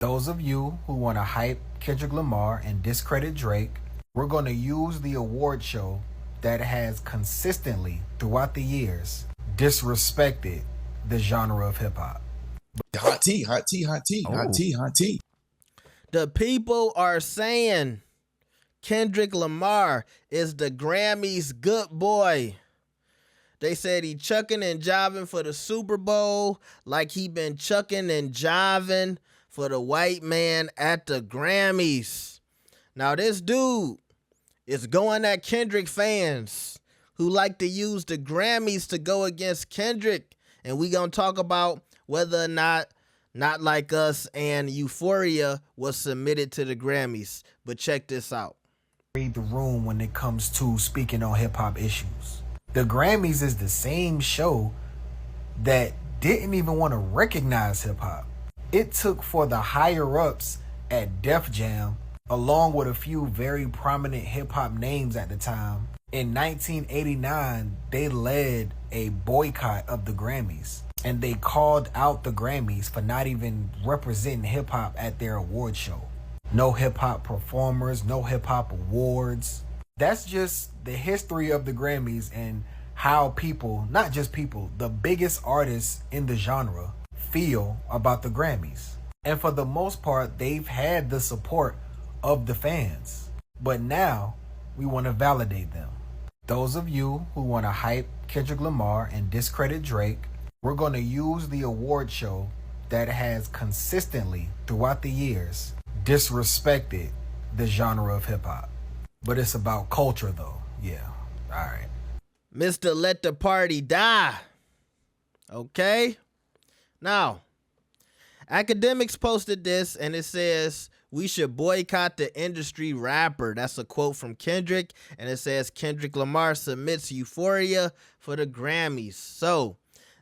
Those of you who want to hype Kendrick Lamar and discredit Drake, we're going to use the award show that has consistently, throughout the years, disrespected the genre of hip hop. Hot tea, hot tea, hot tea, hot tea, hot tea. The people are saying Kendrick Lamar is the Grammys good boy. They said he chucking and jiving for the Super Bowl like he been chucking and jiving for the white man at the Grammys. Now this dude is going at Kendrick fans who like to use the Grammys to go against Kendrick. And we gonna talk about whether or not Not Like Us and Euphoria was submitted to the Grammys. But check this out. Read the room when it comes to speaking on hip hop issues. The Grammys is the same show that didn't even want to recognize hip hop. It took for the higher ups at Def Jam, along with a few very prominent hip hop names at the time. In 1989, they led a boycott of the Grammys, and they called out the Grammys for not even representing hip hop at their award show. No hip hop performers, no hip hop awards. That's just the history of the Grammys and how people, not just people, the biggest artists in the genre feel about the Grammys. And for the most part, they've had the support of the fans. But now we want to validate them. Those of you who want to hype Kendrick Lamar and discredit Drake, we're going to use the award show that has consistently, throughout the years, disrespected the genre of hip hop. But it's about culture though. Yeah. All right. Mr. Let the Party Die. Okay? Now, Academics posted this and it says, "We should boycott the industry rapper." That's a quote from Kendrick. And it says Kendrick Lamar submits Euphoria for the Grammys. So,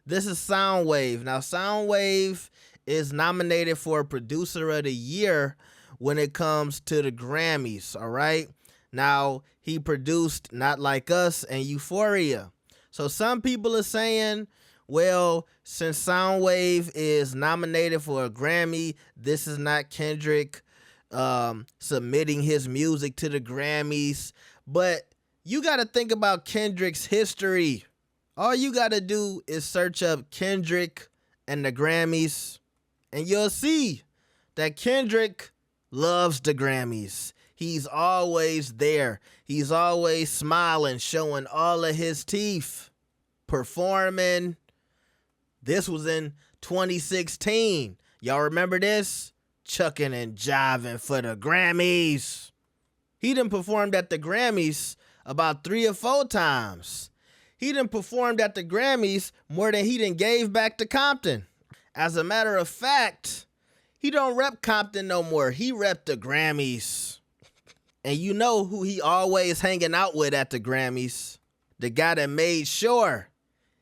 this is Soundwave. Now, Soundwave is nominated for Producer of the Year when it comes to the Grammys, all right? Now, he produced Not Like Us and Euphoria. So some people are saying, well, since Soundwave is nominated for a Grammy, this is not Kendrick submitting his music to the Grammys. But you got to think about Kendrick's history. All you got to do is search up Kendrick and the Grammys, and you'll see that Kendrick loves the Grammys. He's always there. He's always smiling, showing all of his teeth, performing. This was in 2016. Y'all remember this? Chucking and jiving for the Grammys. He done performed at the Grammys about 3 or 4 times. He done performed at the Grammys more than he done gave back to Compton. As a matter of fact, he don't rep Compton no more. He rep the Grammys. And you know who he always hanging out with at the Grammys? The guy that made sure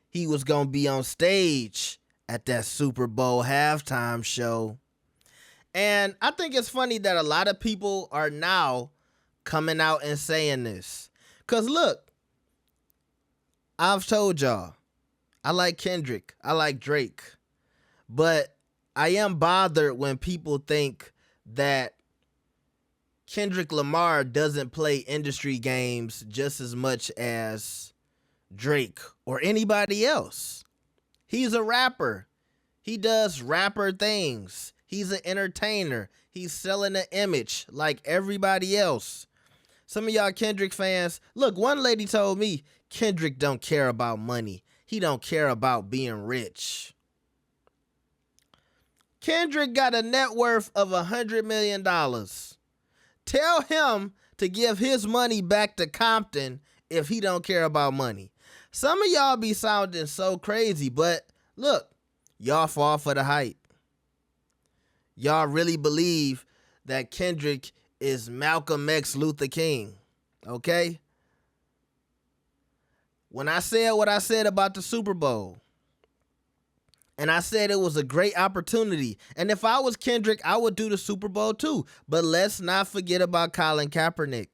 he was going to be on stage at that Super Bowl halftime show. And I think it's funny that a lot of people are now coming out and saying this. Because look, I've told y'all, I like Kendrick, I like Drake. But I am bothered when people think that Kendrick Lamar doesn't play industry games just as much as Drake or anybody else. He's a rapper. He does rapper things. He's an entertainer. He's selling an image like everybody else. Some of y'all Kendrick fans, look, one lady told me Kendrick don't care about money. He don't care about being rich. Kendrick got a net worth of $100 million. Tell him to give his money back to Compton if he don't care about money. Some of y'all be sounding so crazy, but look, y'all fall for the hype. Y'all really believe that Kendrick is Malcolm X Luther King, okay? When I said what I said about the Super Bowl, and I said it was a great opportunity. And if I was Kendrick, I would do the Super Bowl too. But let's not forget about Colin Kaepernick.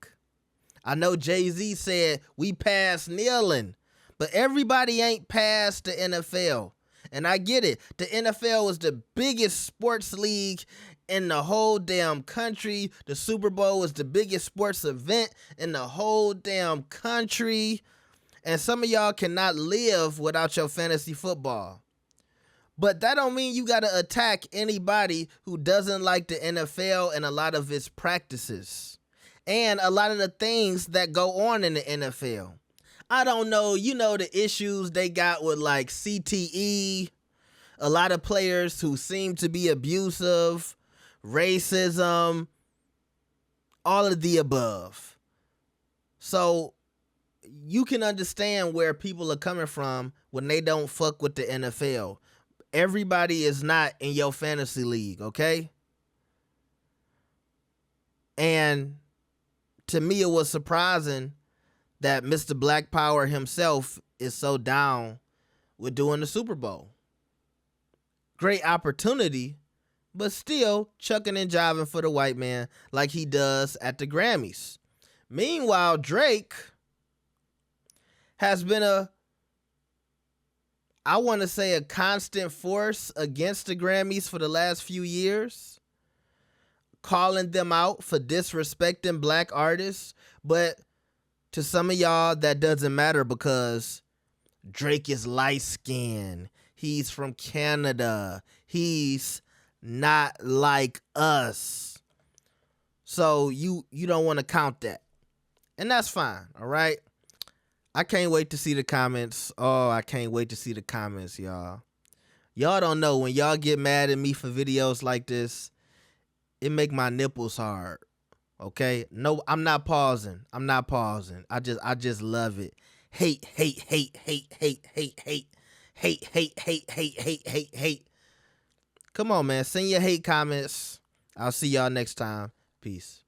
I know Jay-Z said we past kneeling, but everybody ain't past the NFL. And I get it. The NFL is the biggest sports league in the whole damn country. The Super Bowl is the biggest sports event in the whole damn country. And some of y'all cannot live without your fantasy football. But that don't mean you got to attack anybody who doesn't like the NFL and a lot of its practices and a lot of the things that go on in the NFL. I don't know, you know, the issues they got with like CTE, a lot of players who seem to be abusive, racism, all of the above. So you can understand where people are coming from when they don't fuck with the NFL. Everybody is not in your fantasy league, okay? And to me, it was surprising that Mr. Black Power himself is so down with doing the Super Bowl. Great opportunity, but still chucking and jiving for the white man like he does at the Grammys. Meanwhile, Drake has been a constant force against the Grammys for the last few years, calling them out for disrespecting black artists. But to some of y'all, that doesn't matter because Drake is light-skinned. He's from Canada. He's not like us. So you don't want to count that. And that's fine, all right? I can't wait to see the comments. Oh, I can't wait to see the comments, y'all. Y'all don't know, when y'all get mad at me for videos like this, it make my nipples hard. Okay? No, I'm not pausing. I just love it. Hate. Come on, man. Send your hate comments. I'll see y'all next time. Peace.